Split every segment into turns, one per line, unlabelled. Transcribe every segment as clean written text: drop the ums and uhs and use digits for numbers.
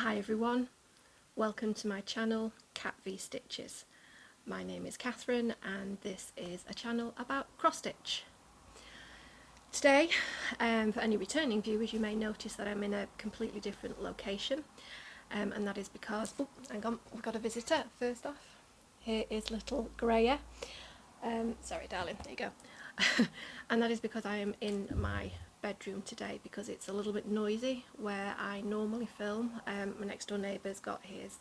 Hi everyone, welcome to my channel Cat v Stitches. My name is Catherine and this is a channel about cross stitch. Today, for any returning viewers, you may notice that I'm in a completely different location, and that is because, oh hang on, we've got a visitor first off. Here is little Greya. Sorry darling, there you go. And that is because I am in my bedroom today because it's a little bit noisy where I normally film. My next door neighbour's got his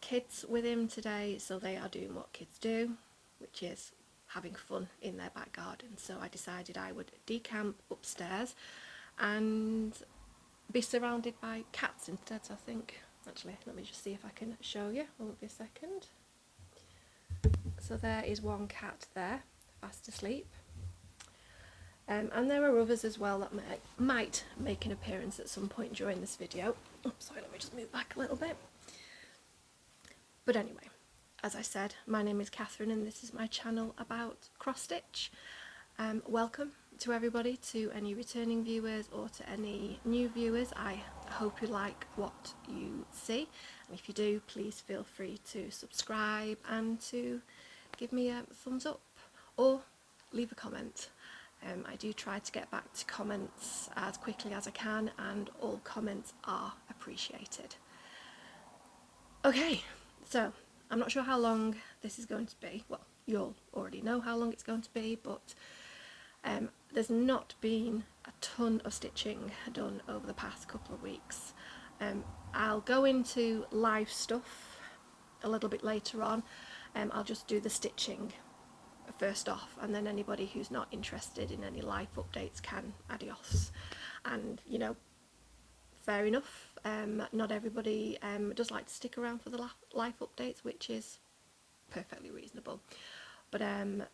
kids with him today, so they are doing what kids do, which is having fun in their back garden. So I decided I would decamp upstairs and be surrounded by cats instead. So I think, actually, let me just see if I can show you. It won't be a second. So there is one cat there, fast asleep. And there are others as well that might make an appearance at some point during this video. Oh, sorry, let me just move back a little bit. But anyway, as I said, my name is Catherine and this is my channel about cross stitch. Welcome to everybody, to any returning viewers or to any new viewers. I hope you like what you see, and if you do, please feel free to subscribe and to give me a thumbs up or leave a comment. I do try to get back to comments as quickly as I can, and all comments are appreciated. Okay, so I'm not sure how long this is going to be. Well, you'll already know how long it's going to be, but there's not been a ton of stitching done over the past couple of weeks. I'll go into live stuff a little bit later on. I'll just do the stitching first off, and then anybody who's not interested in any life updates can adios. And you know, fair enough, not everybody does like to stick around for the life updates, which is perfectly reasonable, but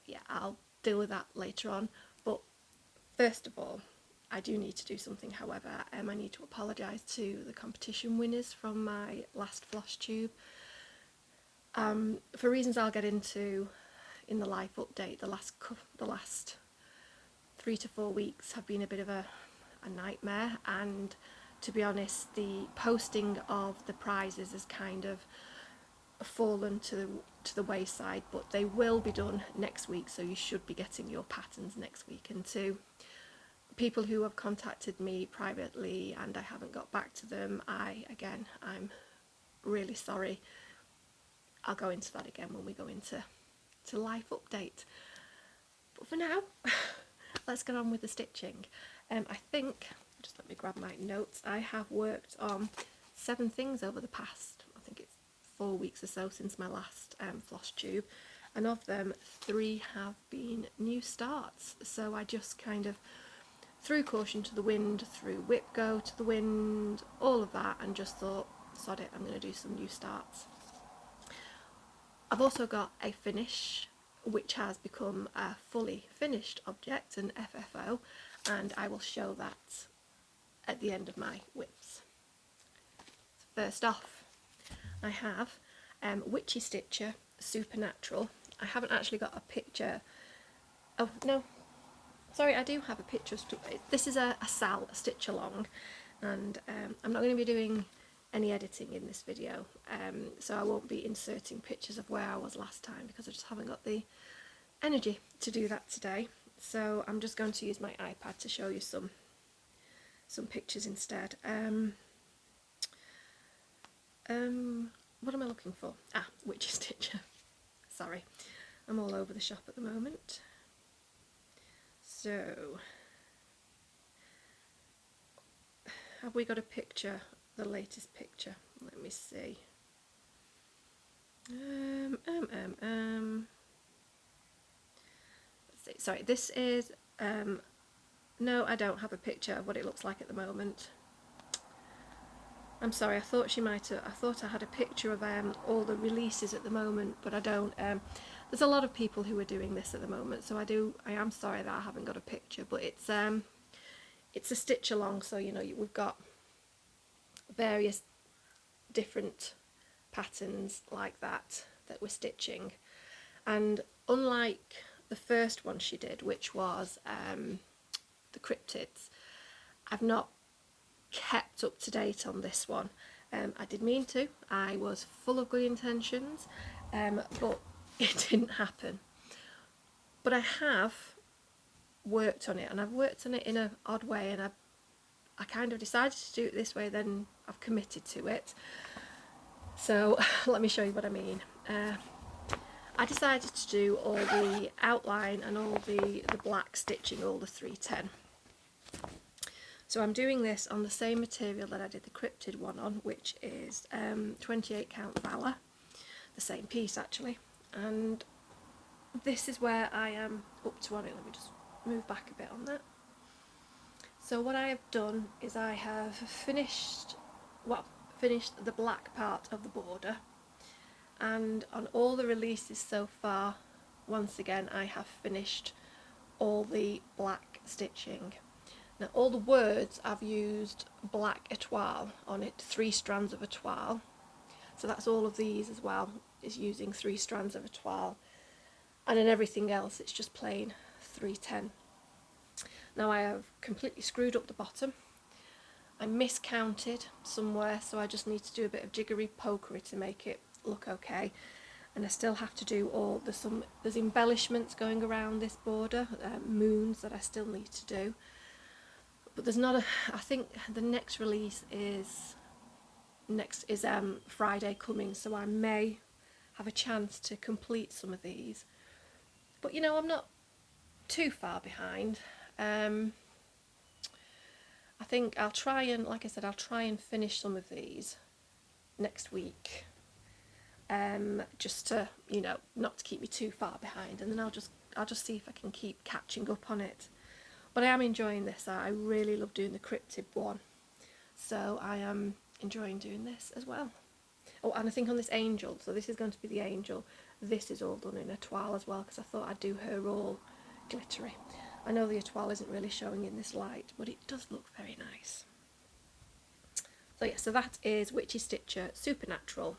yeah, I'll deal with that later on. But first of all, I do need to do something. However, I need to apologise to the competition winners from my last Flosstube. For reasons I'll get into in the life update, the last 3 to 4 weeks have been a bit of a nightmare, and to be honest, the posting of the prizes has kind of fallen to the wayside, but they will be done next week, so you should be getting your patterns next week. And to people who have contacted me privately and I haven't got back to them, I'm really sorry. I'll go into that again when we go into life update. But for now, let's get on with the stitching. I think, just let me grab my notes, I have worked on 7 things over the past, I think it's 4 weeks or so since my last Flosstube, and of them 3 have been new starts. So I just kind of threw caution to the wind, threw whip go to the wind, all of that, and just thought, sod it, I'm going to do some new starts. I've also got a finish which has become a fully finished object, an FFO, and I will show that at the end of my whips. So first off, I have Witchy Stitcher Supernatural. I haven't actually got a picture. Oh no, sorry, I do have a picture. This is a stitch along, and I'm not going to be doing any editing in this video, so I won't be inserting pictures of where I was last time because I just haven't got the energy to do that today. So I'm just going to use my iPad to show you some pictures instead. What am I looking for? Ah, Witchy Stitcher. Sorry, I'm all over the shop at the moment. So have we got a picture? The latest picture, let me see. Let's see. Sorry, this is no, I don't have a picture of what it looks like at the moment. I'm sorry, I thought I had a picture of all the releases at the moment, but I don't. There's a lot of people who are doing this at the moment, so I am sorry that I haven't got a picture, but it's a stitch along, so you know, we've got various different patterns like that we're stitching. And unlike the first one she did, which was the cryptids, I've not kept up to date on this one. I did mean to, I was full of good intentions, but it didn't happen. But I have worked on it, and I've worked on it in an odd way, and I kind of decided to do it this way, then I've committed to it. So let me show you what I mean. I decided to do all the outline and all the black stitching, all the 310. So I'm doing this on the same material that I did the cryptid one on, which is 28 count Valor, the same piece actually. And this is where I am up to on it. Let me just move back a bit on that. So what I have done is I have finished the black part of the border, and on all the releases so far, once again I have finished all the black stitching. Now all the words I've used black etoile on it, 3 strands of etoile, so that's all of these as well, is using 3 strands of etoile, and in everything else it's just plain 310. Now I have completely screwed up the bottom. I miscounted somewhere, so I just need to do a bit of jiggery pokery to make it look okay. And I still have to do there's embellishments going around this border, moons that I still need to do. But there's not I think the next release is Friday coming, so I may have a chance to complete some of these. But you know, I'm not too far behind. I think I'll try and, like I said, I'll try and finish some of these next week, just to, you know, not to keep me too far behind, and then I'll just see if I can keep catching up on it. But I am enjoying this. I really love doing the cryptid one, so I am enjoying doing this as well. Oh, and I think on this angel, so this is going to be the angel, this is all done in etoile as well, because I thought I'd do her all glittery. I know the etoile isn't really showing in this light, but it does look very nice. So yeah, so that is Witchy Stitcher Supernatural.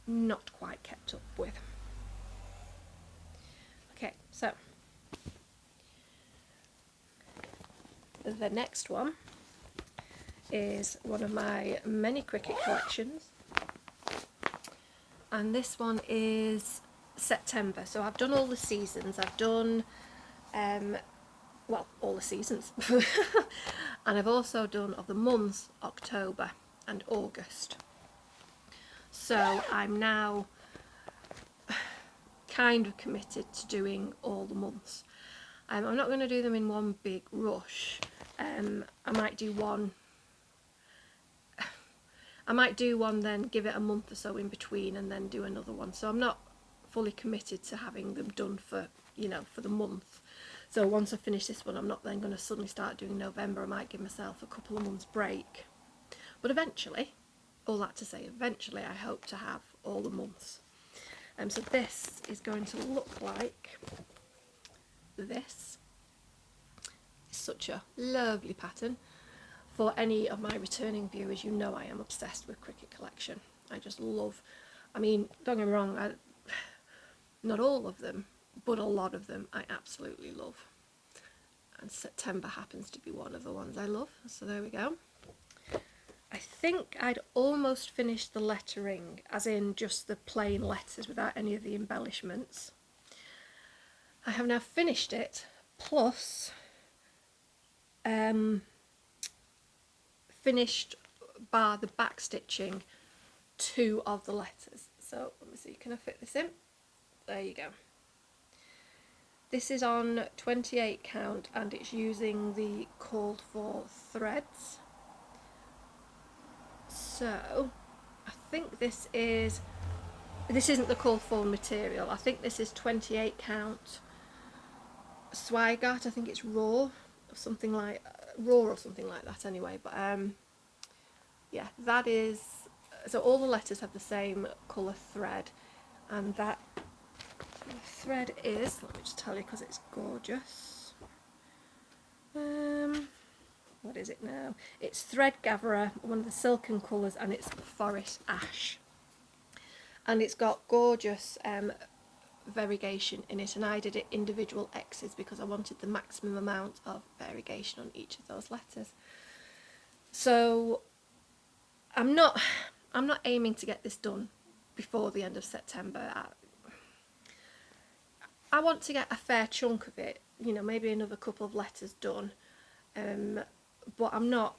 Not quite kept up with. Okay, so the next one is one of my many cricket collections, and this one is September. So I've done all the seasons. I've done all the seasons and I've also done of the months October and August. So I'm now kind of committed to doing all the months. I'm not going to do them in one big rush. I might do one then give it a month or so in between and then do another one. So I'm not fully committed to having them done for, you know, for the month. So once I finish this one, I'm not then going to suddenly start doing November. I might give myself a couple of months break. But eventually, all that to say, eventually I hope to have all the months. So this is going to look like this. It's such a lovely pattern. For any of my returning viewers, you know I am obsessed with cricket collection. I just love, I mean, don't get me wrong, not all of them, but a lot of them I absolutely love. And September happens to be one of the ones I love, so there we go. I think I'd almost finished the lettering, as in just the plain letters without any of the embellishments. I have now finished it, plus finished bar the back stitching 2 of the letters. So let me see, can I fit this in? There you go. This is on 28 count and it's using the called for threads. So I think this isn't the called for material. I think this is 28 count Swigart. I think it's raw or something like that anyway. But yeah, that is, so all the letters have the same colour thread, and that thread is, let me just tell you because it's gorgeous. What is it now? It's Thread Gatherer, one of the silken colours, and it's Forest Ash. And it's got gorgeous variegation in it, and I did it individual X's because I wanted the maximum amount of variegation on each of those letters. So I'm not aiming to get this done before the end of September. I want to get a fair chunk of it, you know, maybe another couple of letters done, but I'm not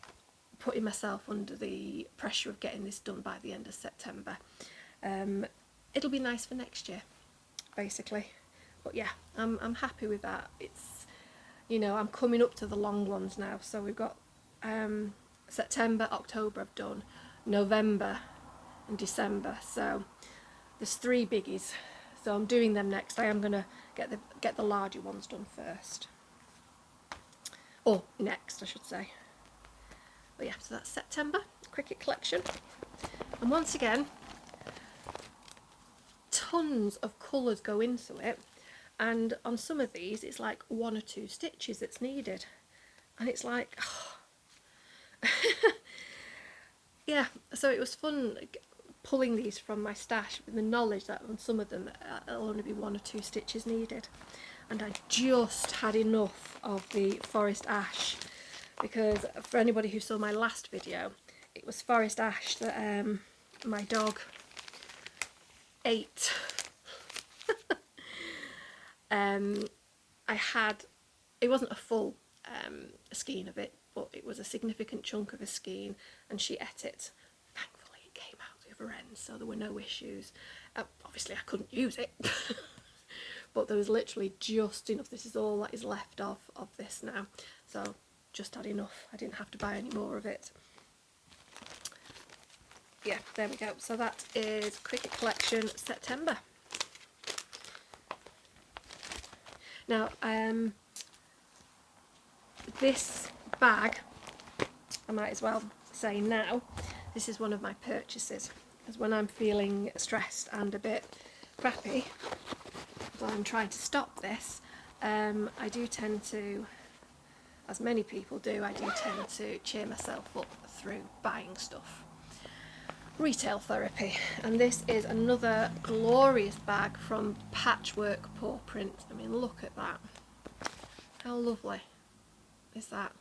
putting myself under the pressure of getting this done by the end of September. It'll be nice for next year, basically. But yeah, I'm happy with that. It's, you know, I'm coming up to the long ones now, so we've got September, October I've done, November and December, so there's 3 biggies, so I'm doing them next. I am going to get the larger ones done first, or next I should say. But yeah, so that's September Cricket collection, and once again tons of colours go into it, and on some of these it's like 1 or 2 stitches that's needed, and it's like, oh. Yeah, so it was fun pulling these from my stash with the knowledge that on some of them it'll only be 1 or 2 stitches needed. And I just had enough of the forest ash, because for anybody who saw my last video, it was forest ash that my dog ate. It wasn't a full skein of it, but it was a significant chunk of a skein, and she ate it. Thankfully it came out the other end, so there were no issues. Obviously I couldn't use it, but there was literally just enough. This is all that is left of this now, so just had enough. I didn't have to buy any more of it. Yeah, there we go. So that is Cricket Collection September. Now, this bag, I might as well say now, this is one of my purchases, because when I'm feeling stressed and a bit crappy, while I'm trying to stop this, I do tend to, as many people do, I do tend to cheer myself up through buying stuff. Retail therapy, and this is another glorious bag from Patchwork Pawprint. I mean, look at that. How lovely is that?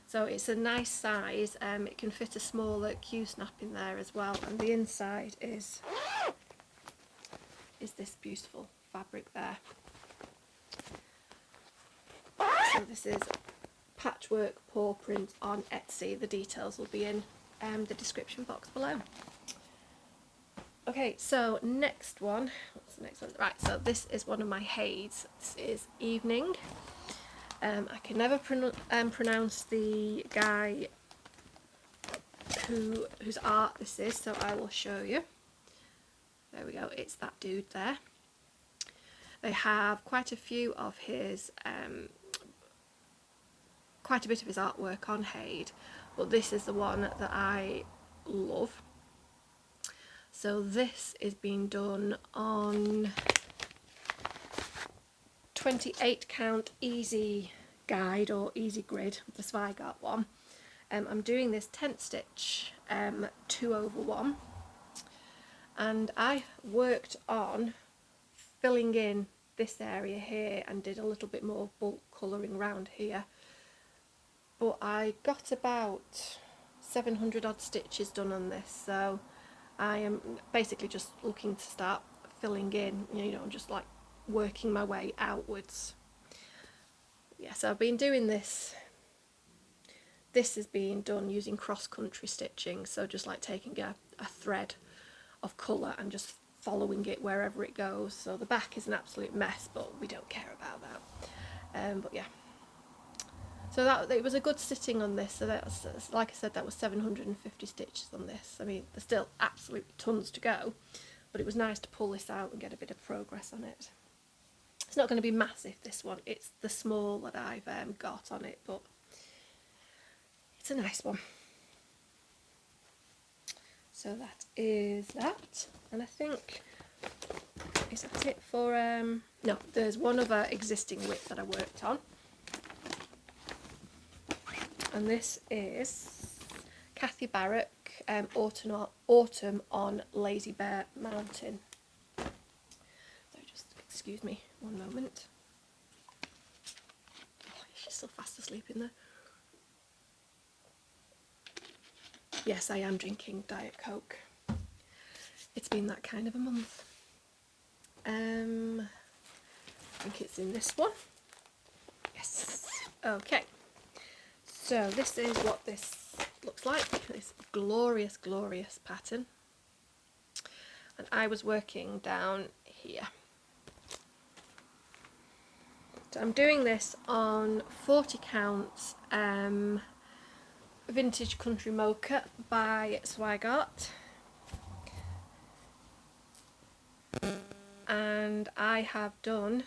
So it's a nice size, it can fit a smaller Q-snap in there as well, and the inside is this beautiful fabric there. So this is Patchwork Pawprint on Etsy. The details will be in the description box below. Okay, so next one, what's the next one? Right, so this is one of my Hades. This is Evening. I can never pronounce the guy whose art this is, so I will show you. There we go, it's that dude there. They have quite a few of his, quite a bit of his artwork on Hade, but this is the one that I love. So this is being done on 28 count easy guide or easy grid, the Zweigart one. I'm doing this tent stitch 2/1, and I worked on filling in this area here and did a little bit more bulk colouring around here, but I got about 700 odd stitches done on this, so I am basically just looking to start filling in, you know, just like working my way outwards. Yeah, so I've been doing this. This is being done using cross-country stitching, so just like taking a thread of colour and just following it wherever it goes. So the back is an absolute mess, but we don't care about that. But yeah, so that it was a good sitting on this. So that was, like I said, that was 750 stitches on this. I mean, there's still absolutely tons to go, but it was nice to pull this out and get a bit of progress on it. It's not going to be massive, this one. It's the small that I've got on it, but it's a nice one. So that is that, and I think, is that it for, no, there's one other existing WIP that I worked on, and this is Kathy Barrack, Autumn on Lazy Bear Mountain. So just excuse me one moment. Oh, she's still fast asleep in there. Yes, I am drinking Diet Coke. It's been that kind of a month. I think it's in this one. Yes. Okay. So this is what this looks like. This glorious, glorious pattern. And I was working down here. So I'm doing this on 40 counts Vintage Country Mocha by Swigart. And I have done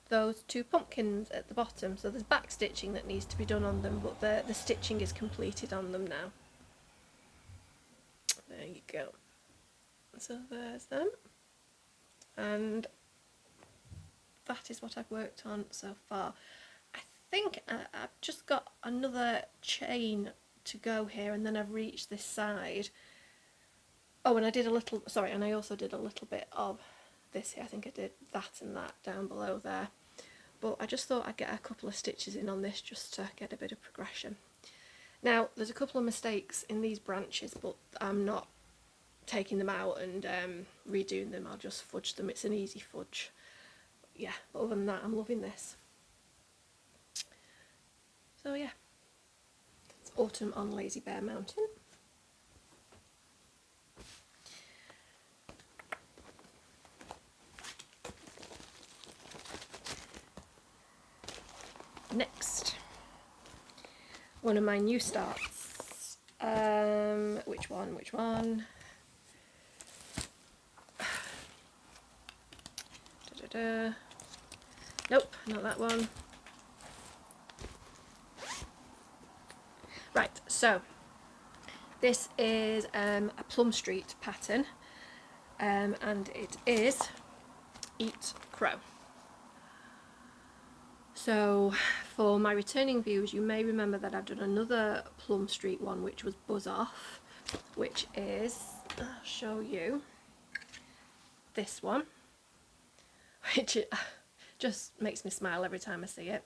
those 2 pumpkins at the bottom. So there's back stitching that needs to be done on them, but the stitching is completed on them now. There you go. So there's them. And that is what I've worked on so far. I think I've just got another chain to go here, and then I've reached this side. Oh, and I did a little, sorry, and I also did a little bit of this here. I think I did that and that down below there. But I just thought I'd get a couple of stitches in on this just to get a bit of progression. Now, there's a couple of mistakes in these branches, but I'm not taking them out and redoing them. I'll just fudge them. It's an easy fudge. Yeah, but other than that, I'm loving this. So yeah, it's autumn on Lazy Bear Mountain. Next, one of my new starts. Which one? Nope, not that one. Right, so this is a Plum Street pattern, and it is Eat Crow. So for my returning viewers, you may remember that I've done another Plum Street one, which was Buzz Off, which is, I'll show you, this one, which just makes me smile every time I see it.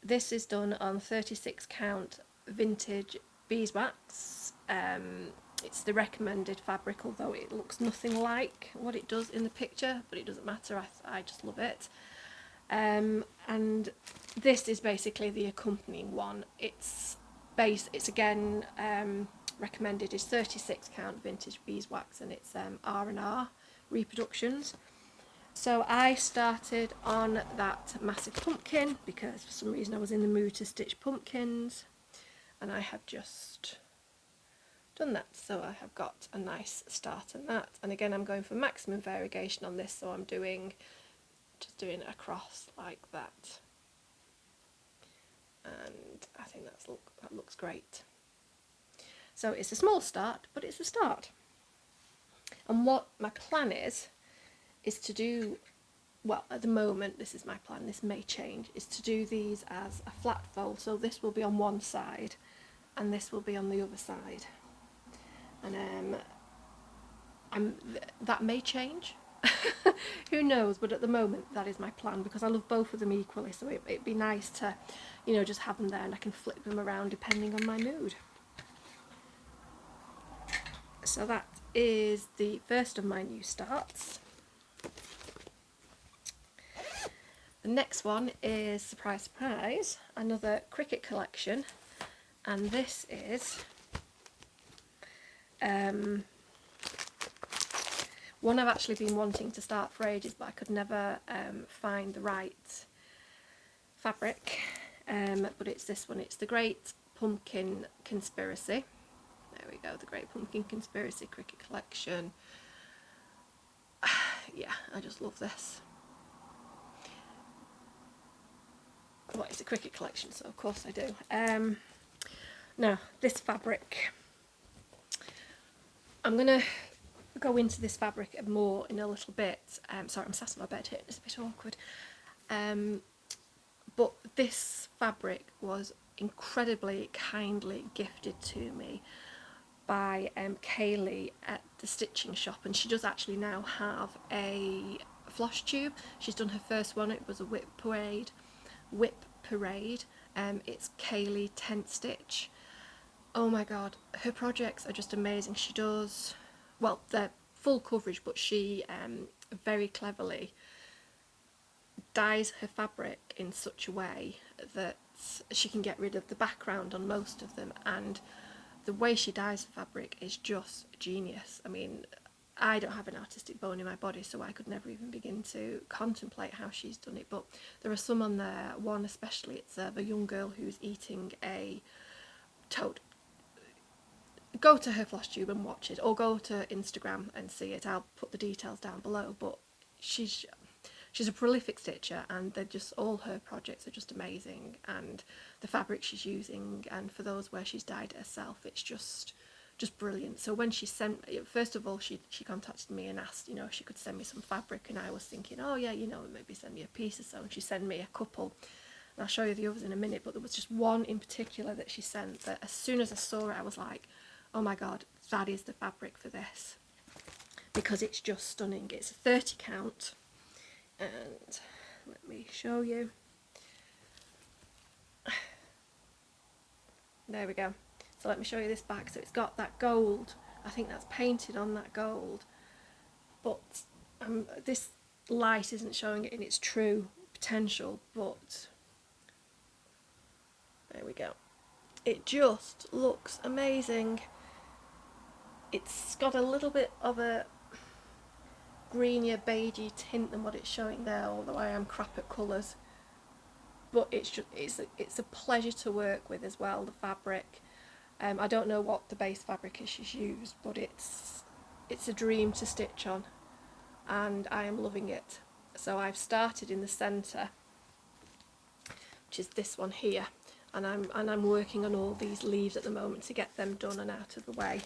This is done on 36 count vintage beeswax. It's the recommended fabric, although it looks nothing like what it does in the picture, but it doesn't matter, I just love it. And this is basically the accompanying one. It's again recommended is 36 count vintage beeswax, and it's R&R reproductions. So I started on that massive pumpkin because for some reason I was in the mood to stitch pumpkins, and I have just done that. So I have got a nice start on that, and again I'm going for maximum variegation on this, so I'm just doing it across like that, and I think that looks great. So it's a small start, but it's a start. And what my plan is to do, well, at the moment this is my plan, this may change, is to do these as a flat fold. So this will be on one side and this will be on the other side, and that may change. Who knows, but at the moment that is my plan, because I love both of them equally, so it'd be nice to, you know, just have them there and I can flip them around depending on my mood. So that is the first of my new starts. The next one is, surprise surprise, another cricket collection, and this is one I've actually been wanting to start for ages, but I could never find the right fabric, but it's this one. It's the Great Pumpkin Conspiracy. There we go, the Great Pumpkin Conspiracy Cricket Collection. Yeah, I just love this. Well, it's a cricket collection, so of course I do. Now, this fabric, I'm going to go into this fabric more in a little bit. Sorry, I'm sat on my bed here, it's a bit awkward. But this fabric was incredibly kindly gifted to me by Kayli at the stitching shop, and she does actually now have a Flosstube. She's done her first one, it was a whip parade. It's Kayli Tent Stitch. Oh my god, her projects are just amazing. She does, well, they're full coverage, but she very cleverly dyes her fabric in such a way that she can get rid of the background on most of them, and the way she dyes the fabric is just genius. I mean, I don't have an artistic bone in my body, so I could never even begin to contemplate how she's done it, but there are some on there, one especially, it's the young girl who's eating a toad. Go to her Flosstube and watch it, or go to Instagram and see it. I'll put the details down below, but she's a prolific stitcher, and they're just, all her projects are just amazing, and the fabric she's using, and for those where she's dyed it herself, it's just brilliant. So when she sent, first of all, she contacted me and asked, you know, if she could send me some fabric, and I was thinking, oh yeah, you know, maybe send me a piece or so, and she sent me a couple, and I'll show you the others in a minute, but there was just one in particular that she sent that as soon as I saw it, I was like, oh my god, that is the fabric for this, because it's just stunning. It's a 30 count, and let me show you. There we go. So let me show you this back. So it's got that gold, I think that's painted on that gold, but this light isn't showing it in its true potential, but there we go. It just looks amazing. It's got a little bit of a greenier beigey tint than what it's showing there, although I am crap at colours, but it's a pleasure to work with as well, the fabric. I don't know what the base fabric is she's used, but it's a dream to stitch on, and I am loving it. So I've started in the centre, which is this one here, and I'm working on all these leaves at the moment to get them done and out of the way.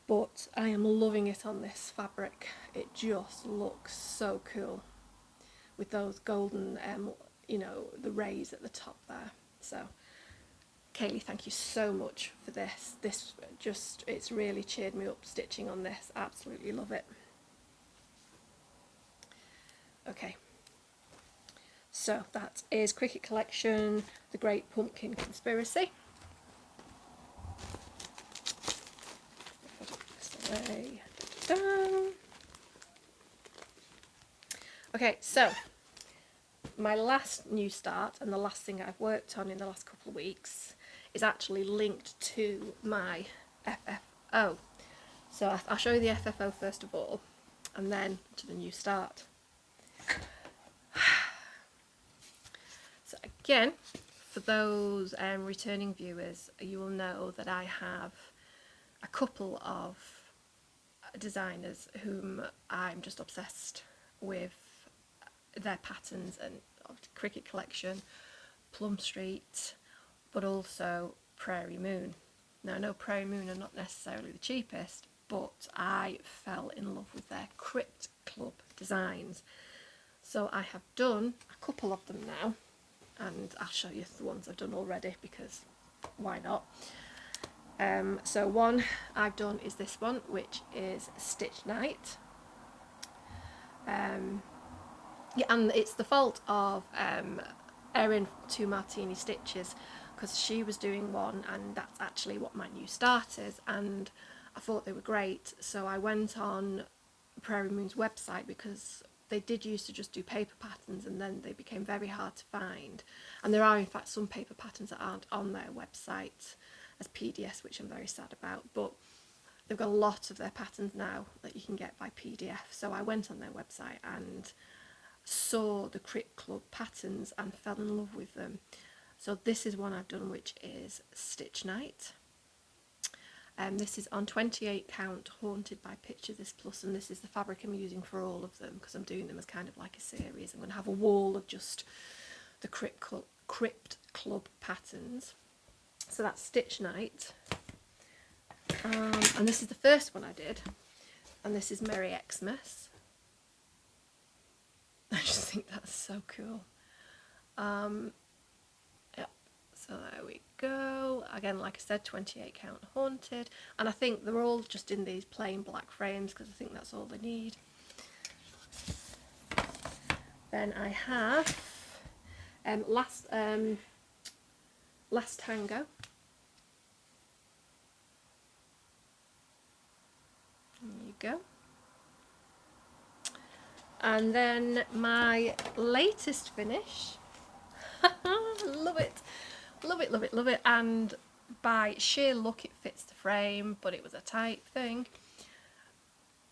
But I am loving it on this fabric. It just looks so cool with those golden, you know, the rays at the top there. So, Kayli, thank you so much for this. This just, it's really cheered me up stitching on this. Absolutely love it. Okay. So that is Cricket Collection, The Great Pumpkin Conspiracy. Way down. Okay, so my last new start and the last thing I've worked on in the last couple of weeks is actually linked to my FFO. So I'll show you the FFO first of all, and then to the new start. So again, for those returning viewers, you will know that I have a couple of designers whom I'm just obsessed with their patterns, and Cricket Collection, Plum Street, but also Prairie Moon. Now I know Prairie Moon are not necessarily the cheapest, but I fell in love with their Crypt Club designs. So I have done a couple of them now, and I'll show you the ones I've done already because why not. So one I've done is this one, which is Stitch Night. Yeah, and it's the fault of Erin to Martini Stitches, because she was doing one, and that's actually what my new start is, and I thought they were great. So I went on Prairie Moon's website, because they did used to just do paper patterns, and then they became very hard to find, and there are in fact some paper patterns that aren't on their website as PDFs, which I'm very sad about, but they've got a lot of their patterns now that you can get by PDF. So I went on their website and saw the Crypt Club patterns and fell in love with them. So this is one I've done, which is Stitch Night. This is on 28 count, haunted by Picture This Plus, and this is the fabric I'm using for all of them, because I'm doing them as kind of like a series. I'm going to have a wall of just the Crypt Club patterns. So that's Stitch Night, and this is the first one I did, and this is Merry Xmas. I just think that's so cool. Yep, so there we go. Again, like I said, 28 count haunted, and I think they're all just in these plain black frames because I think that's all they need. Then I have Last Tango, go. And then my latest finish, love it, love it, love it, love it, and by sheer luck it fits the frame, but it was a tight thing.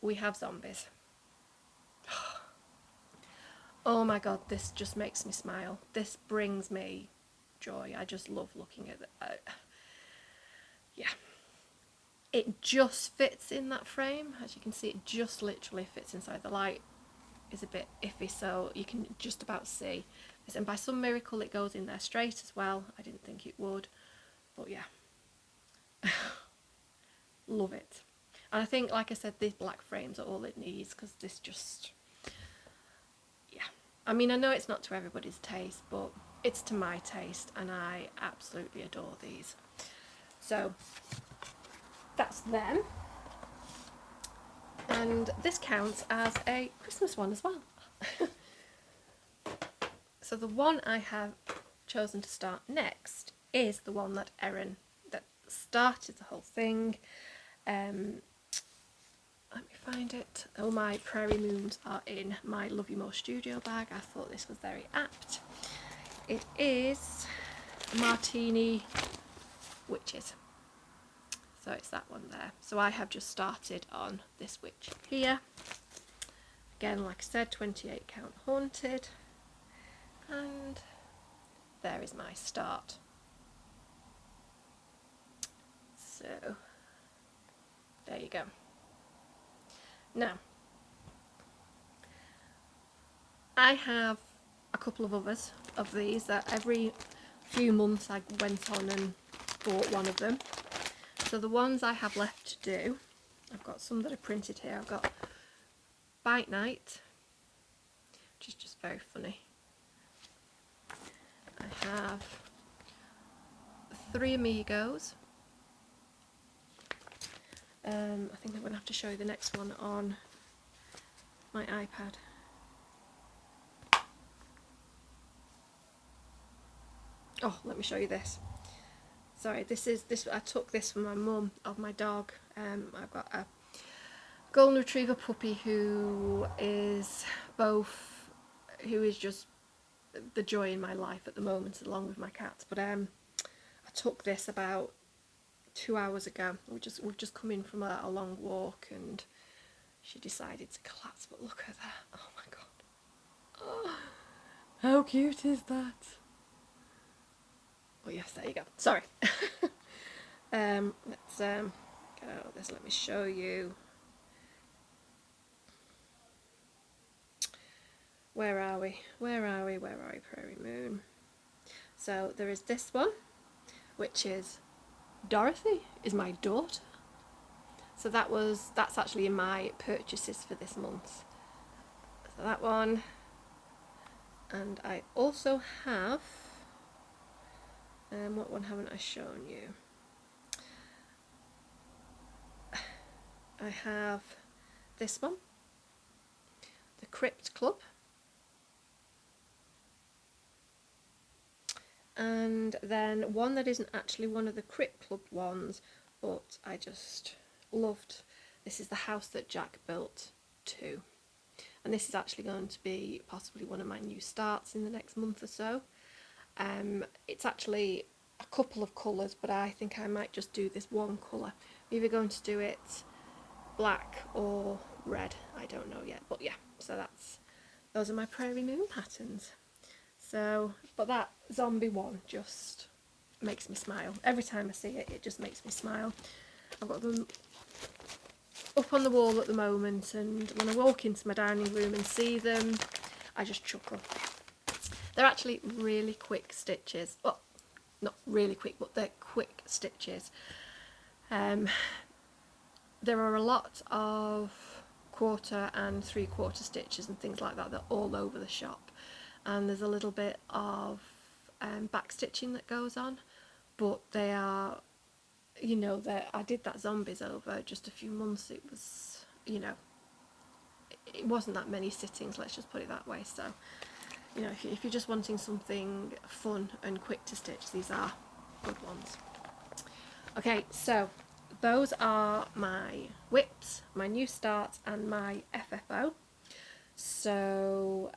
We have zombies. Oh my god, this just makes me smile. This brings me joy. I just love looking at it. Yeah. It just fits in that frame. As you can see, it just literally fits inside. The light is a bit iffy, so you can just about see this. And by some miracle it goes in there straight as well. I didn't think it would, but yeah. Love it. And I think, like I said, these black frames are all it needs, because this just, yeah. I mean, I know it's not to everybody's taste, but it's to my taste, and I absolutely adore these. So that's them. And this counts as a Christmas one as well. So the one I have chosen to start next is the one that that started the whole thing. Let me find it. All my Prairie Moons are in my Love You More Studio bag. I thought this was very apt. It is Martini Witches. So it's that one there. So I have just started on this witch here. Again, like I said, 28 count haunted. And there is my start. So there you go. Now, I have a couple of others of these that every few months I went on and bought one of them. So the ones I have left to do, I've got some that are printed here. I've got Bite Night, which is just very funny. I have Three Amigos. I think I'm going to have to show you the next one on my iPad. Oh, let me show you this. Sorry, this. I took this from my mum of my dog. I've got a golden retriever puppy who is just the joy in my life at the moment, along with my cats. But I took this about 2 hours ago. We've just come in from a long walk, and she decided to collapse. But look at that! Oh my god! Oh, how cute is that? Oh yes, there you go. Sorry. Let's get out of this. Let me show you. Where are we? Where are we? Where are we? Prairie Moon. So there is this one, which is Dorothy, is my daughter. So that's actually in my purchases for this month. So that one. And I also have, what one haven't I shown you? I have this one, the Crypt Club, and then one that isn't actually one of the Crypt Club ones, but I just loved. This is The House That Jack Built 2. And this is actually going to be possibly one of my new starts in the next month or so. It's actually a couple of colours, but I think I might just do this one colour. I'm either going to do it black or red, I don't know yet, but yeah, so those are my Prairie Moon patterns. So, but that zombie one just makes me smile. Every time I see it, it just makes me smile. I've got them up on the wall at the moment, and when I walk into my dining room and see them, I just chuckle. They're actually really quick stitches. Well, not really quick, but they're quick stitches. There are a lot of 1/4 and 3/4 stitches and things like that. They're all over the shop, and there's a little bit of back stitching that goes on, but they are, you know, I did that zombies over just a few months. It was, you know, it wasn't that many sittings, let's just put it that way. So, you know, if you're just wanting something fun and quick to stitch, these are good ones. Okay, so those are my whips, my new starts and my FFO. So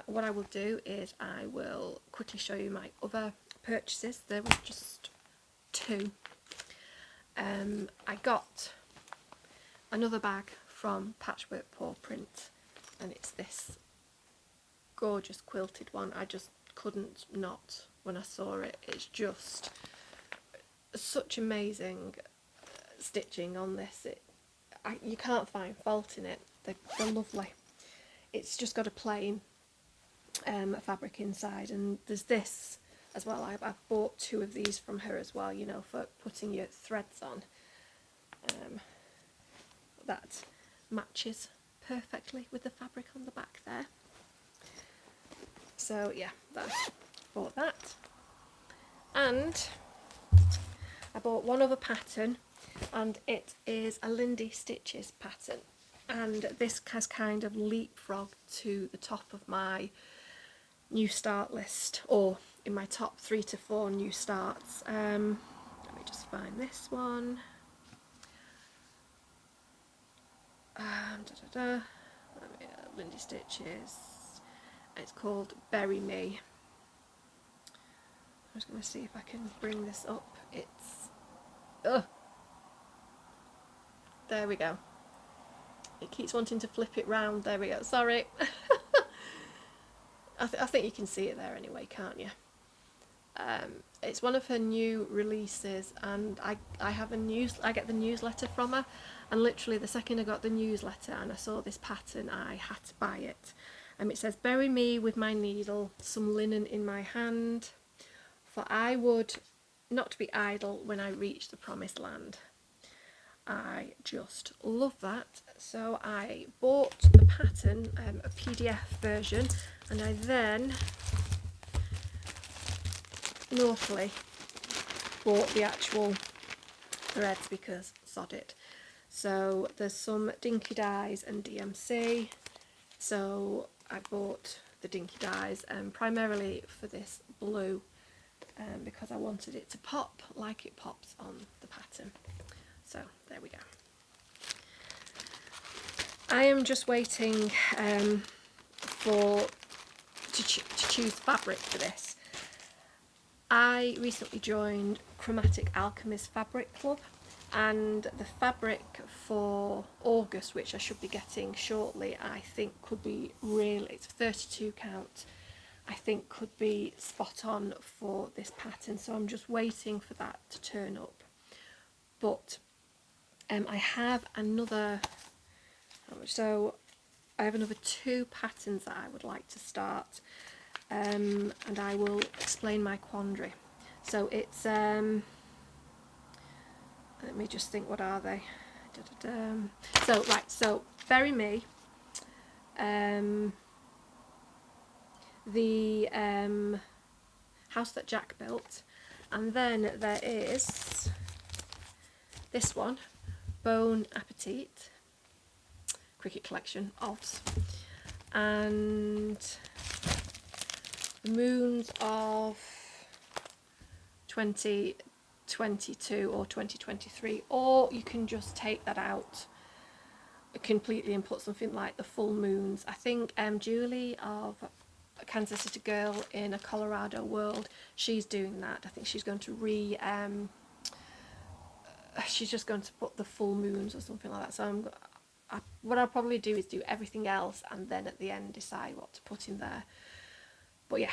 what I will do is I will quickly show you my other purchases. There was just 2. I got another bag from Patchwork Pawprint, and it's this gorgeous quilted one. I just couldn't not when I saw it. It's just such amazing stitching on this. You can't find fault in it. They're lovely. It's just got a plain fabric inside, and there's this as well. I've bought 2 of these from her as well, you know, for putting your threads on. That matches perfectly with the fabric on the back there. So yeah, bought that. And I bought one other pattern, and it is a Lindy Stitches pattern. And this has kind of leapfrogged to the top of my new start list, or in my top 3 to 4 new starts. Let me just find this one. Lindy Stitches. It's called Bury Me. I'm just going to see if I can bring this up. There we go. It keeps wanting to flip it round. There we go. Sorry. I think you can see it there anyway, can't you? It's one of her new releases, and I get the newsletter from her, and literally the second I got the newsletter and I saw this pattern, I had to buy it. It says, "Bury me with my needle, some linen in my hand, for I would not be idle when I reach the promised land." I just love that. So I bought the pattern, a PDF version, and I then naughtily bought the actual threads because sod it. So there's some dinky dyes and DMC, so I bought the dinky dyes primarily for this blue, because I wanted it to pop like it pops on the pattern. So there we go. I am just waiting to choose fabric for this. I recently joined Chromatic Alchemist Fabric Club, and the fabric for August, which I should be getting shortly, I think could be it's 32 count, I think could be spot on for this pattern, so I'm just waiting for that to turn up. But I have another 2 patterns that I would like to start, and I will explain my quandary. So it's let me just think, what are they? So Bury Me, the House That Jack Built, and then there is this one, Bone Appetit, Cricket Collection OVS, and the Moons of 2022 or 2023, or you can just take that out completely and put something like the full moons. I think Julie of Kansas City Girl in a Colorado World, she's doing that. I think she's going to she's just going to put the full moons or something like that. So what I'll probably do is do everything else and then at the end decide what to put in there. But yeah,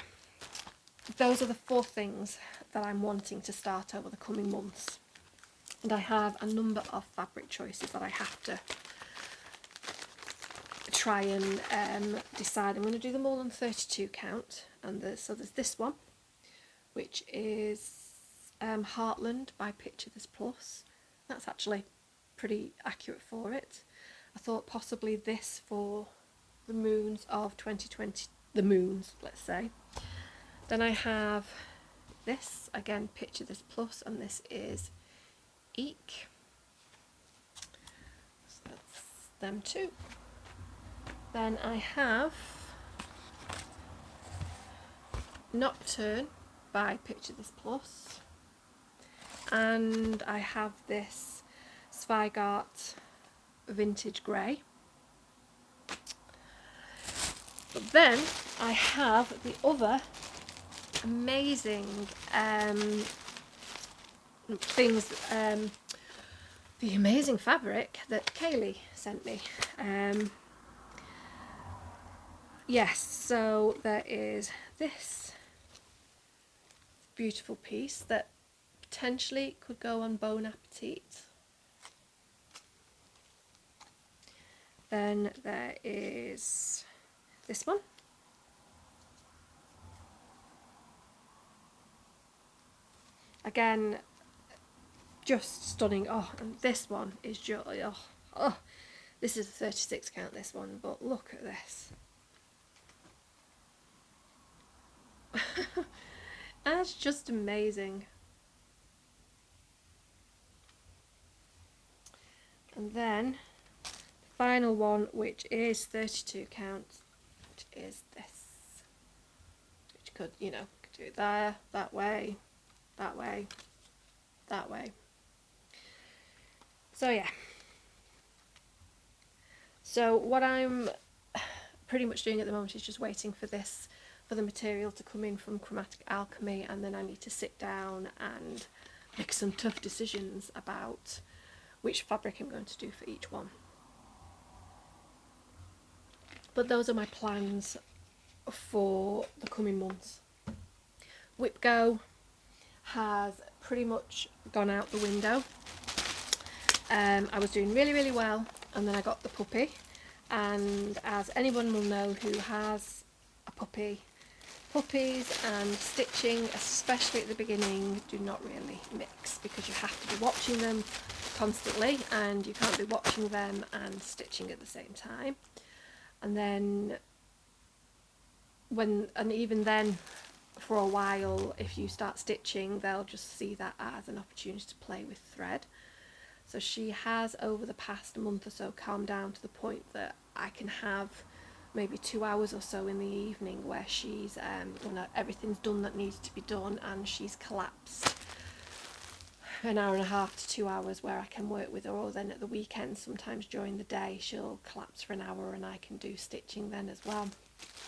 those are the 4 things that I'm wanting to start over the coming months. And I have a number of fabric choices that I have to try and decide. I'm going to do them all on 32 count. And so there's this one, which is Heartland by Picture This Plus. That's actually pretty accurate for it. I thought possibly this for the moons of 2020, the moons, let's say. Then I have this, again, Picture This Plus, and this is Eek. So that's them 2. Then I have Nocturne by Picture This Plus, and I have this Spygart Vintage Grey. But then I have the other amazing things, the amazing fabric that Kayli sent me. Yes, so there is this beautiful piece that potentially could go on Bon Appetit. Then there is this one. Again, just stunning. Oh, and this one is just, oh, this is a 36 count, this one, but look at this. That's just amazing. And then the final one, which is 32 count, which is this, which could, you know, could do it there, that way, that way, that way. So yeah, so what I'm pretty much doing at the moment is just waiting for the material to come in from Chromatic Alchemy, and then I need to sit down and make some tough decisions about which fabric I'm going to do for each one. But those are my plans for the coming months. Whip Go has pretty much gone out the window. I was doing really, really well, and then I got the puppy, and as anyone will know who has a puppy, puppies and stitching, especially at the beginning, do not really mix, because you have to be watching them constantly and you can't be watching them and stitching at the same time. And then even then for a while, if you start stitching, they'll just see that as an opportunity to play with thread. So she has, over the past month or so, calmed down to the point that I can have maybe 2 hours or so in the evening where she's when everything's done that needs to be done, and she's collapsed an hour and a half to 2 hours where I can work with her. Or then at the weekend, sometimes during the day, she'll collapse for an hour and I can do stitching then as well.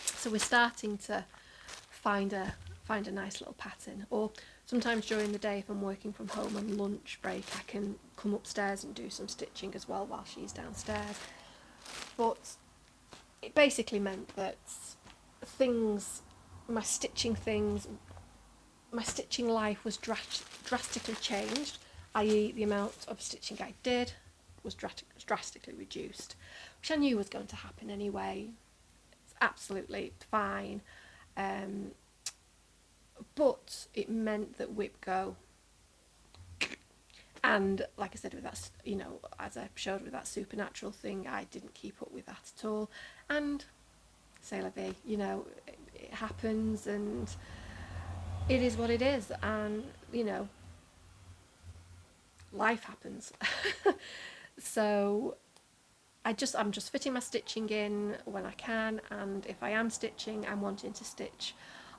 So we're starting to find a nice little pattern. Or sometimes during the day, if I'm working from home on lunch break, I can come upstairs and do some stitching as well while she's downstairs. But it basically meant that my stitching life was drastically changed, i.e. the amount of stitching I did was drastically reduced, which I knew was going to happen anyway. It's absolutely fine. But it meant that Whip Go, and like I said, with that, you know, as I showed with that supernatural thing, I didn't keep up with that at all. And c'est la vie, you know, it happens and it is what it is, and you know, life happens. So I'm just fitting my stitching in when I can, and if I am stitching, I'm wanting to stitch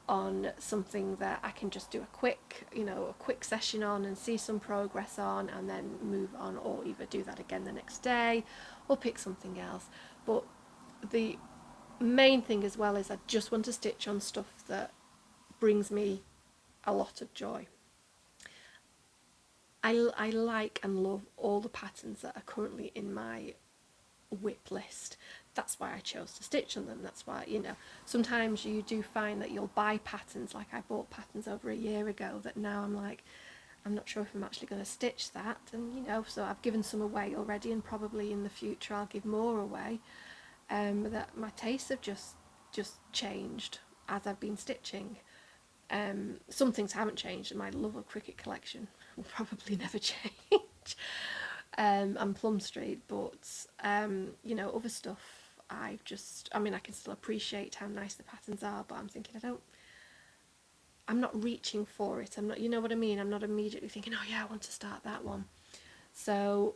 on something that I can just do a quick session on and see some progress on, and then move on, or either do that again the next day or pick something else. But the main thing as well is I just want to stitch on stuff that brings me a lot of joy. I like and love all the patterns that are currently in my whip list. That's why I chose to stitch on them. That's why, you know, sometimes you do find that you'll buy patterns, like I bought patterns over a year ago that now I'm like, I'm not sure if I'm actually going to stitch that, and you know, so I've given some away already, and probably in the future I'll give more away. That my tastes have just changed as I've been stitching. Some things haven't changed, and my love of Cricket Collection will probably never change. And Plum Street, but you know, other stuff I mean, I can still appreciate how nice the patterns are, but I'm thinking I'm not reaching for it. I'm not, you know what I mean? I'm not immediately thinking, oh yeah, I want to start that one. So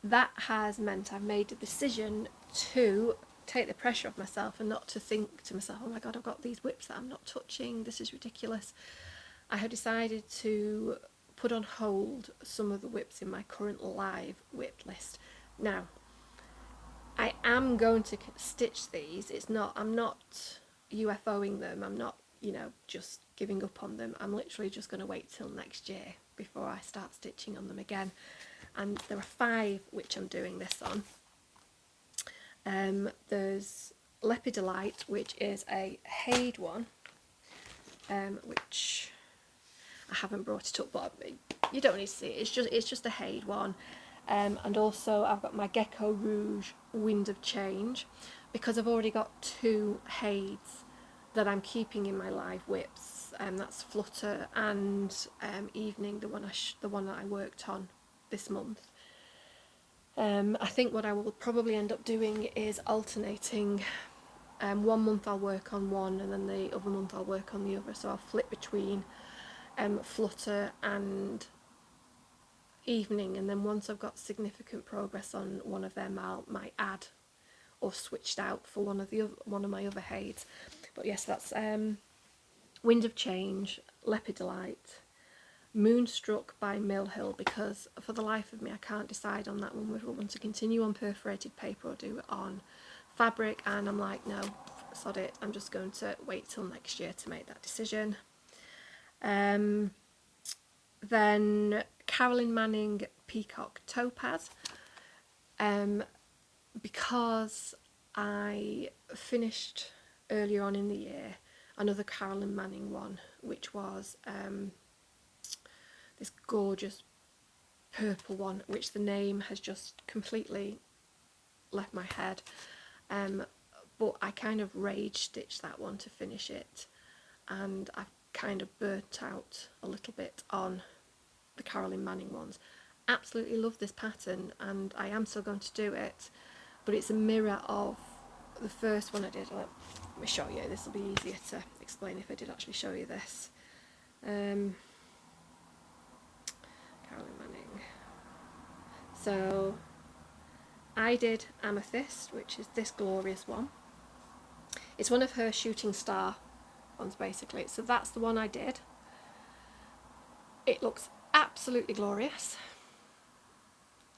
that has meant I've made a decision to take the pressure off myself and not to think to myself, oh my god, I've got these whips that I'm not touching, this is ridiculous. I have decided to put on hold some of the whips in my current live whip list. Now, I am going to stitch these. I'm not UFOing them. I'm not, just giving up on them. I'm literally just going to wait till next year before I start stitching on them again. And there are 5 which I'm doing this on. There's Leopard Delight, which is a Haid one, which I haven't brought it up, but you don't need to see it. It's just a Haid one. And also I've got my Gecko Rouge Wind of Change, because I've already got 2 Haids that I'm keeping in my live whips. That's Flutter and Evening, the one that I worked on this month. I think what I will probably end up doing is alternating. 1 month I'll work on one, and then the other month I'll work on the other. So I'll flip between Flutter and Evening, and then once I've got significant progress on one of them, I might add or switched out for one of my other Haids. But yes, that's Wind of Change, Leopard Delight, Moonstruck by Mill Hill, because for the life of me I can't decide on that one whether I want to continue on perforated paper or do it on fabric, and I'm like, no, sod it, I'm just going to wait till next year to make that decision. Then Carolyn Manning Peacock Topaz, because I finished earlier on in the year another Carolyn Manning one, which was this gorgeous purple one, which the name has just completely left my head, but I kind of rage stitched that one to finish it, and I've kind of burnt out a little bit on the Carolyn Manning ones. Absolutely love this pattern, and I am still going to do it, but it's a mirror of the first one I did. Let me show you, this will be easier to explain if I did actually show you this. Carolyn Manning. So I did Amethyst, which is this glorious one. It's one of her shooting star ones basically, so that's the one I did. It looks absolutely glorious,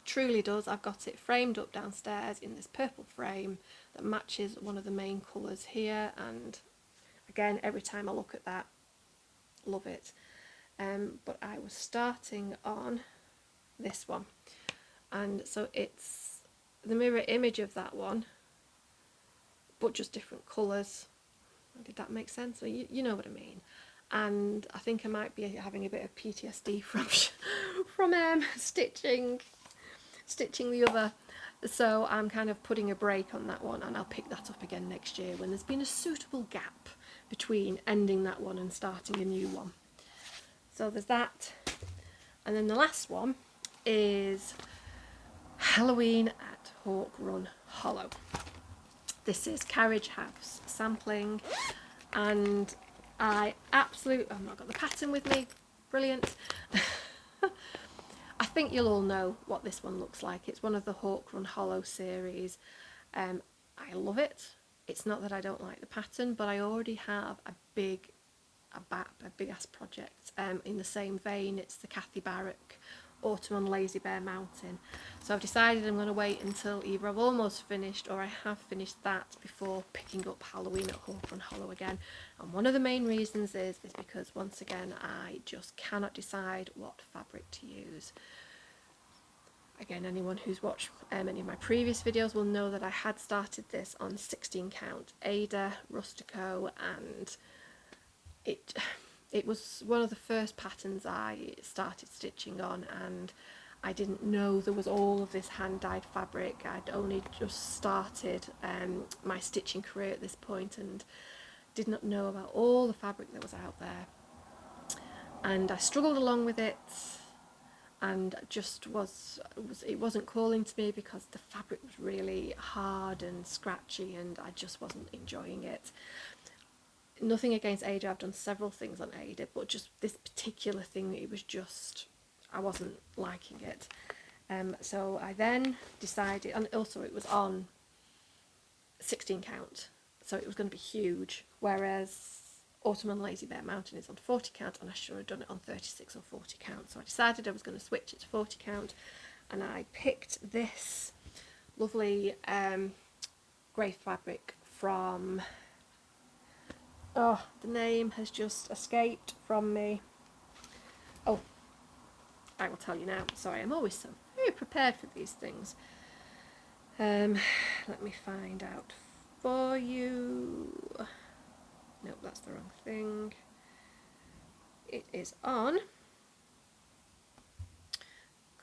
truly does. I've got it framed up downstairs in this purple frame that matches one of the main colours here, and again, every time I look at that, love it. But I was starting on this one, and so it's the mirror image of that one, but just different colours. Did that make sense? So you know what I mean. And I think I might be having a bit of PTSD from stitching the other, so I'm kind of putting a break on that one, and I'll pick that up again next year when there's been a suitable gap between ending that one and starting a new one. So there's that, and then the last one is Halloween at Hawk Run Hollow. This is Carriage House sampling, and I've not got the pattern with me, brilliant. I think you'll all know what this one looks like. It's one of the Hawk Run Hollow series. I love it. It's not that I don't like the pattern, but I already have a big ass project in the same vein. It's the Kathy Barrack Autumn on Lazy Bear Mountain. So I've decided I'm going to wait until either I've almost finished or I have finished that before picking up Halloween at Hawk Run Hollow again. And one of the main reasons is because, once again, I just cannot decide what fabric to use. Again, anyone who's watched any of my previous videos will know that I had started this on 16 count Ada Rustico, and it was one of the first patterns I started stitching on, and I didn't know there was all of this hand-dyed fabric. I'd only just started my stitching career at this point and did not know about all the fabric that was out there. And I struggled along with it, and just it wasn't calling to me because the fabric was really hard and scratchy, and I just wasn't enjoying it. Nothing against Ada, I've done several things on Ada, but just this particular thing, it was just, I wasn't liking it. So I then decided, and also it was on 16 count, so it was going to be huge, whereas Autumn on Lazy Bear Mountain is on 40 count, and I should have done it on 36 or 40 count. So I decided I was going to switch it to 40 count, and I picked this lovely grey fabric from, oh, the name has just escaped from me. Oh, I will tell you now. Sorry, I'm always so very prepared for these things. Let me find out for you. Nope, that's the wrong thing. It is on.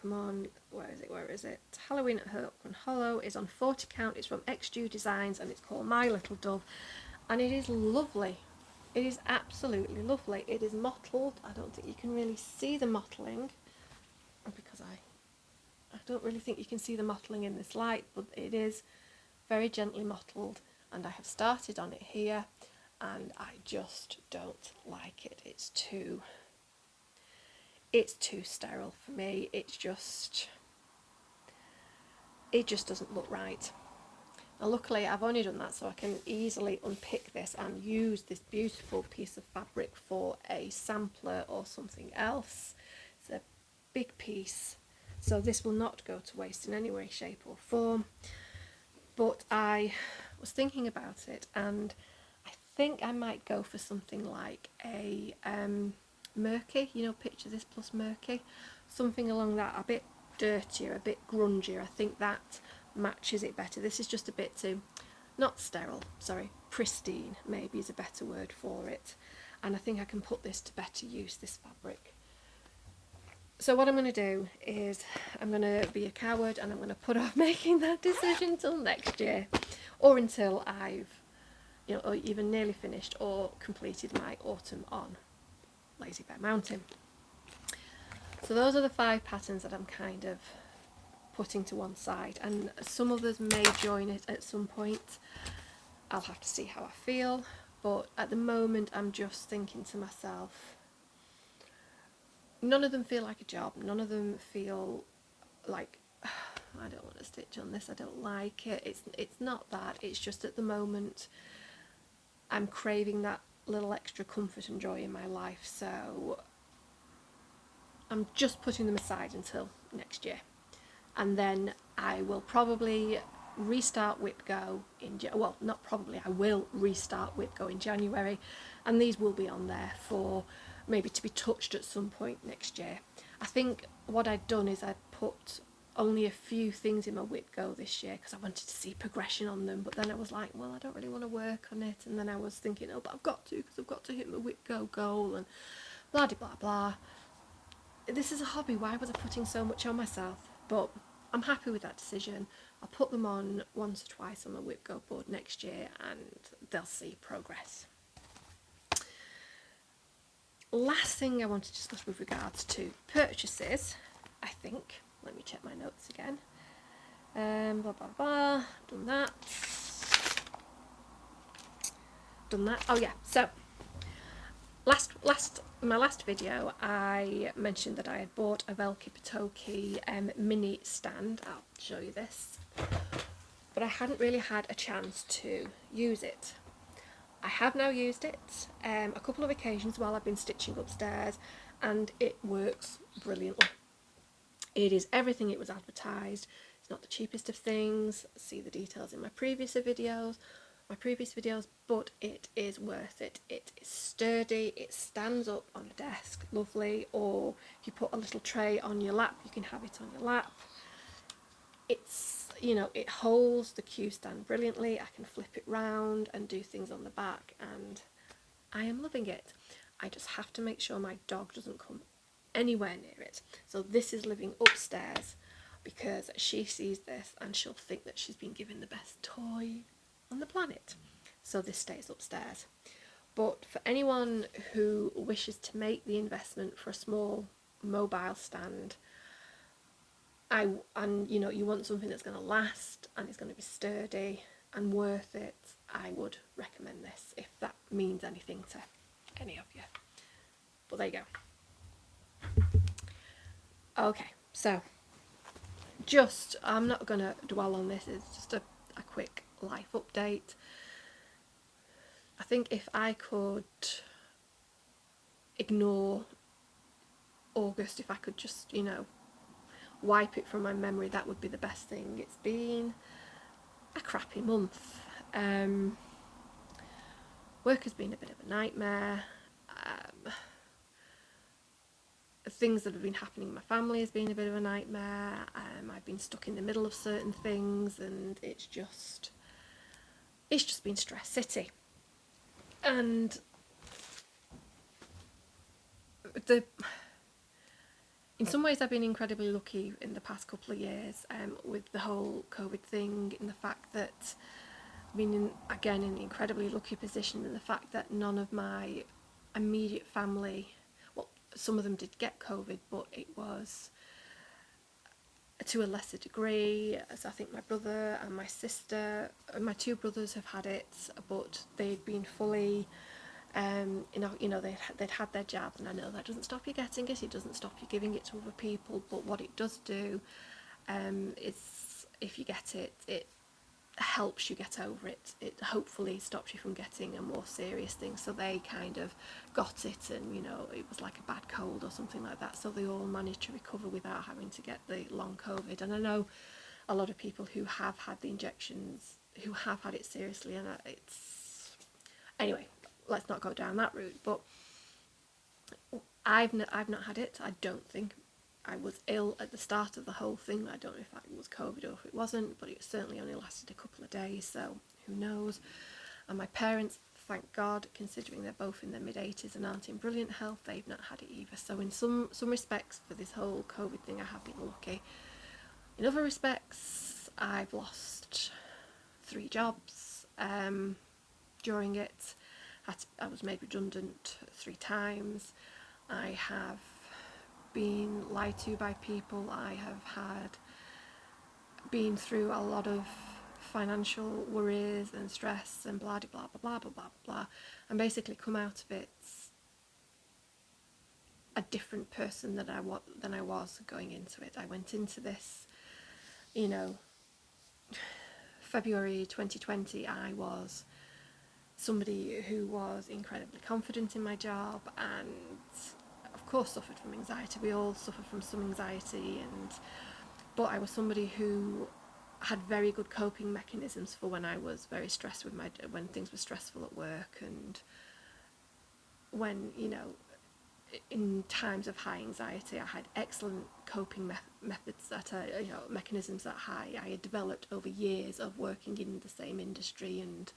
Come on, where is it? Where is it? Halloween at Hook and Hollow is on 40 count. It's from XDew Designs and it's called My Little Dove. And it is lovely. It is absolutely lovely. It is mottled. I don't think you can really see the mottling because I don't really think you can see the mottling in this light, but it is very gently mottled, and I have started on it here, and I just don't like it. It's too sterile for me. It just doesn't look right. Now luckily I've only done that so I can easily unpick this and use this beautiful piece of fabric for a sampler or something else. It's a big piece, so this will not go to waste in any way, shape or form. But I was thinking about it, and I think I might go for something like a murky, you know, picture this plus murky, something along that, a bit dirtier, a bit grungier. I think that matches it better. This is just a bit too, not sterile, sorry, pristine maybe is a better word for it, and I think I can put this to better use, this fabric. So what I'm going to do is I'm going to be a coward and I'm going to put off making that decision till next year, or until I've, you know, or even nearly finished or completed my autumn on Lazy Bear Mountain. So those are the 5 patterns that I'm kind of putting to one side, and some others may join it at some point. I'll have to see how I feel, but at the moment I'm just thinking to myself, none of them feel like a job, none of them feel like I don't want to stitch on this, I don't like it. It's not that, it's just at the moment I'm craving that little extra comfort and joy in my life, so I'm just putting them aside until next year, and then I will probably restart Whip Go in well, not probably, I will restart Whip Go in January, and these will be on there for maybe to be touched at some point next year. I think what I'd done is I'd put only a few things in my Whip Go this year because I wanted to see progression on them, but then I was like, well, I don't really want to work on it, and then I was thinking, oh, but I've got to, because I've got to hit my Whip Go goal, and blah de blah blah. This is a hobby, why was I putting so much on myself? But I'm happy with that decision. I'll put them on once or twice on my Whip Go board next year and they'll see progress. Last thing I want to discuss with regards to purchases, I think, let me check my notes again. Blah blah blah, done that. Oh yeah, so my last video I mentioned that I had bought a Velky Patoki mini stand. I'll show you this, but I hadn't really had a chance to use it. I have now used it a couple of occasions while I've been stitching upstairs, and it works brilliantly. It is everything it was advertised. It's not the cheapest of things. See the details in my previous videos, but it is worth it. It is sturdy, it stands up on a desk, lovely, or if you put a little tray on your lap, you can have it on your lap. It's, you know, it holds the cue stand brilliantly. I can flip it round and do things on the back, and I am loving it. I just have to make sure my dog doesn't come anywhere near it. So this is living upstairs because she sees this and she'll think that she's been given the best toy on the planet. So this stays upstairs. But for anyone who wishes to make the investment for a small mobile stand, and you know, you want something that's going to last and it's going to be sturdy and worth it, I would recommend this, if that means anything to any of you. But there you go. Okay, so just, I'm not going to dwell on this, it's just a quick life update. I think if I could ignore August, if I could just, you know, wipe it from my memory, that would be the best thing. It's been a crappy month. Work has been a bit of a nightmare. Things that have been happening in my family has been a bit of a nightmare. I've been stuck in the middle of certain things, and it's just been stress city. And in some ways I've been incredibly lucky in the past couple of years, with the whole COVID thing, in the fact that I've been in an incredibly lucky position in the fact that none of my immediate family, well, some of them did get COVID, but it was to a lesser degree. So I think my brother and my sister, my two brothers have had it, but they've been fully, they'd had their jabs, and I know that doesn't stop you getting it, it doesn't stop you giving it to other people, but what it does do is, if you get it, it helps you get over it. It hopefully stops you from getting a more serious thing. So they kind of got it, and, you know, it was like a bad cold or something like that, so they all managed to recover without having to get the long COVID. And I know a lot of people who have had the injections who have had it seriously, and it's, anyway, let's not go down that route. But I've not had it. I don't think. I was ill at the start of the whole thing. I don't know if it was COVID or if it wasn't, but it certainly only lasted a couple of days, so who knows. And my parents, thank God, considering they're both in their mid-80s and aren't in brilliant health, they've not had it either. So in some respects, for this whole COVID thing, I have been lucky. In other respects, I've lost 3 jobs during it. I was made redundant 3 times. I have been lied to by people. I have been through a lot of financial worries and stress and blah blah blah blah blah blah blah, and basically come out of it a different person than I was going into it. I went into this, you know, February 2020. I was somebody who was incredibly confident in my job, and of course suffered from anxiety. We all suffer from some anxiety, but I was somebody who had very good coping mechanisms for when I was very stressed with when things were stressful at work, and when, you know, in times of high anxiety, I had excellent coping methods mechanisms that I had developed over years of working in the same industry and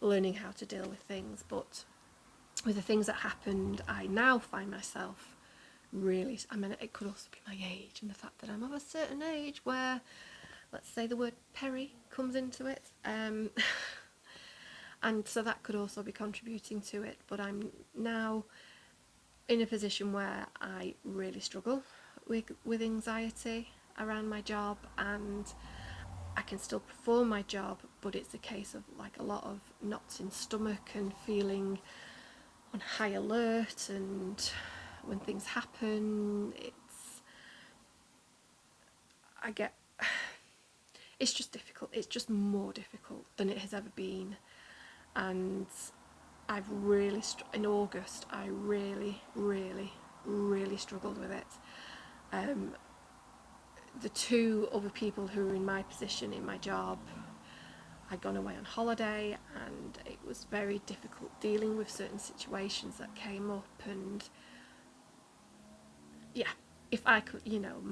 learning how to deal with things. But with the things that happened, I now find myself really, I mean, it could also be my age and the fact that I'm of a certain age where, let's say, the word peri comes into it, and so that could also be contributing to it. But I'm now in a position where I really struggle with anxiety around my job, and I can still perform my job, but it's a case of like a lot of knots in stomach and feeling on high alert, and when things happen, it's just difficult. It's just more difficult than it has ever been, and I've really in August I really struggled with it. The 2 other people who were in my position in my job had gone away on holiday, and it was very difficult dealing with certain situations that came up. And yeah, if I could, you know,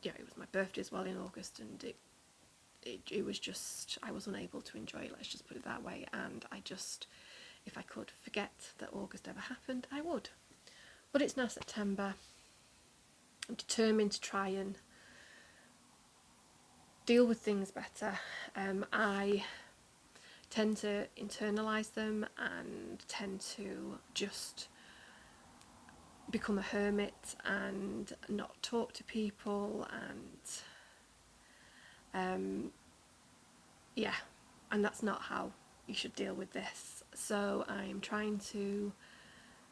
it was my birthday as well in August, and it was just, I was unable to enjoy it, let's just put it that way. And if I could forget that August ever happened, I would. But it's now September. I'm determined to try and deal with things better. I tend to internalise them and tend to just become a hermit and not talk to people, and and that's not how you should deal with this. So I'm trying to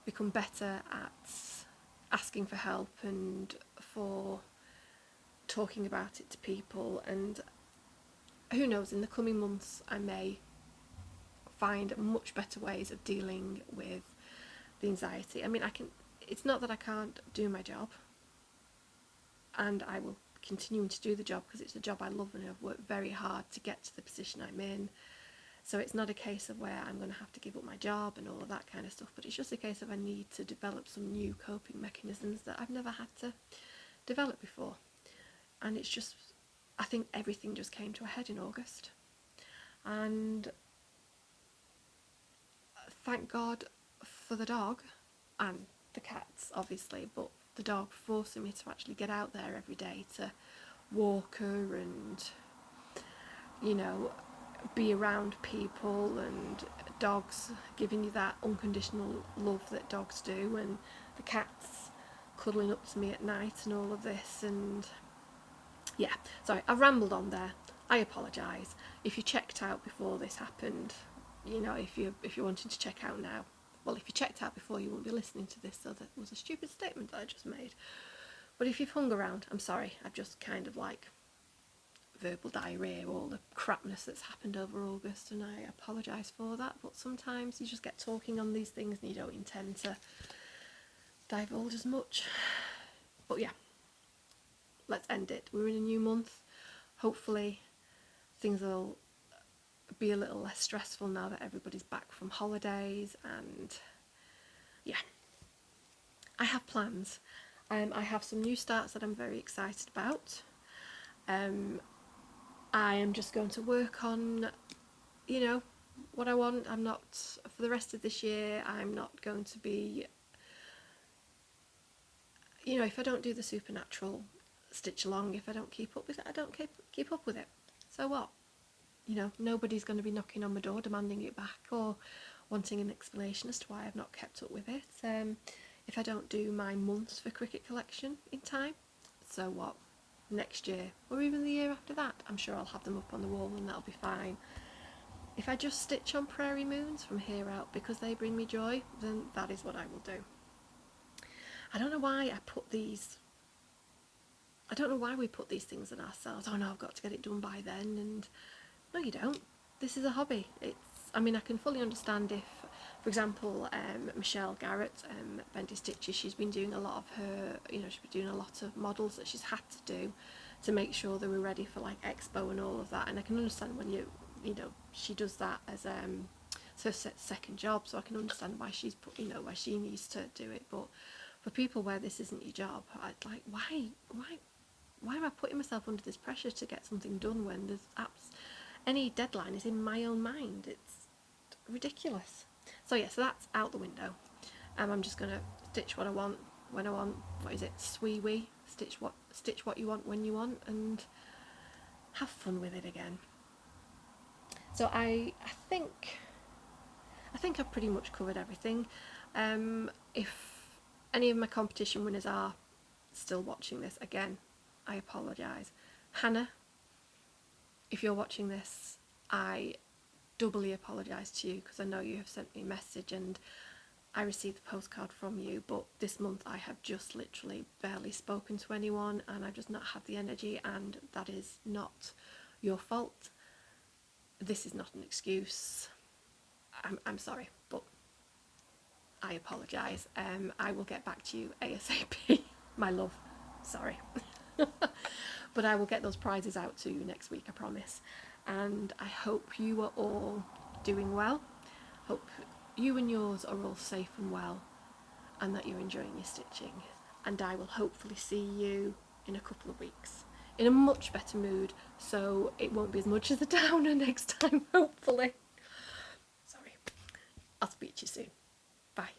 become better at asking for help and for talking about it to people, and who knows, in the coming months I may find much better ways of dealing with the anxiety. I mean, it's not that I can't do my job, and I will continue to do the job because it's a job I love and I've worked very hard to get to the position I'm in. So it's not a case of where I'm going to have to give up my job and all of that kind of stuff, but it's just a case of I need to develop some new coping mechanisms that I've never had to develop before. And it's just, I think everything just came to a head in August. And thank God for the dog and the cats, obviously, but the dog forcing me to actually get out there every day to walk her and, you know, be around people, and dogs giving you that unconditional love that dogs do, and the cats cuddling up to me at night and all of this. And yeah, sorry, I've rambled on there. I apologise. If you checked out before this happened, you know, if you're wanting to check out now, well, if you checked out before, you won't be listening to this, so that was a stupid statement that I just made. But if you've hung around, I'm sorry, I've just kind of like verbal diarrhea, all the crapness that's happened over August, and I apologise for that. But sometimes you just get talking on these things and you don't intend to divulge as much. But yeah, let's end it. We're in a new month. Hopefully things will be a little less stressful now that everybody's back from holidays. And yeah, I have plans. I have some new starts that I'm very excited about. I am just going to work on, you know, what I want. I'm not, for the rest of this year, I'm not going to be, you know, if I don't do the supernatural stitch along, if I don't keep up with it, I don't keep up with it. So what? You know, nobody's going to be knocking on my door demanding it back or wanting an explanation as to why I've not kept up with it. If I don't do my months for Cricket Collection in time, so what? Next year, or even the year after that, I'm sure I'll have them up on the wall and that'll be fine. If I just stitch on Prairie Moons from here out because they bring me joy, then that is what I will do. I don't know why I put these, I don't know why we put these things on ourselves. Oh no, I've got to get it done by then. And no, you don't. This is a hobby. I mean, I can fully understand if, for example, Michelle Garrett, Bendy Stitcher, she's been doing a lot of her, you know, she's been doing a lot of models that she's had to do to make sure they were ready for like Expo and all of that. And I can understand when you know, she does that as her second job, so I can understand why she's put, you know, why she needs to do it. But for people where this isn't your job, I'd like, why am I putting myself under this pressure to get something done when there's any deadline is in my own mind? It's ridiculous. So yeah, so that's out the window. I'm just gonna stitch what I want when I want. What is it? Swee-wee. Stitch what you want when you want, and have fun with it again. So I think I've pretty much covered everything. If any of my competition winners are still watching this, again, I apologise. Hannah, if you're watching this, I doubly apologise to you because I know you have sent me a message and I received the postcard from you, but this month I have just literally barely spoken to anyone and I've just not had the energy, and that is not your fault. This is not an excuse. I'm sorry, but I apologise. I will get back to you ASAP, my love. Sorry. But I will get those prizes out to you next week, I promise. And I hope you are all doing well. Hope you and yours are all safe and well, and that you're enjoying your stitching. And I will hopefully see you in a couple of weeks in a much better mood, so it won't be as much as a downer next time, hopefully. Sorry. I'll speak to you soon. Bye.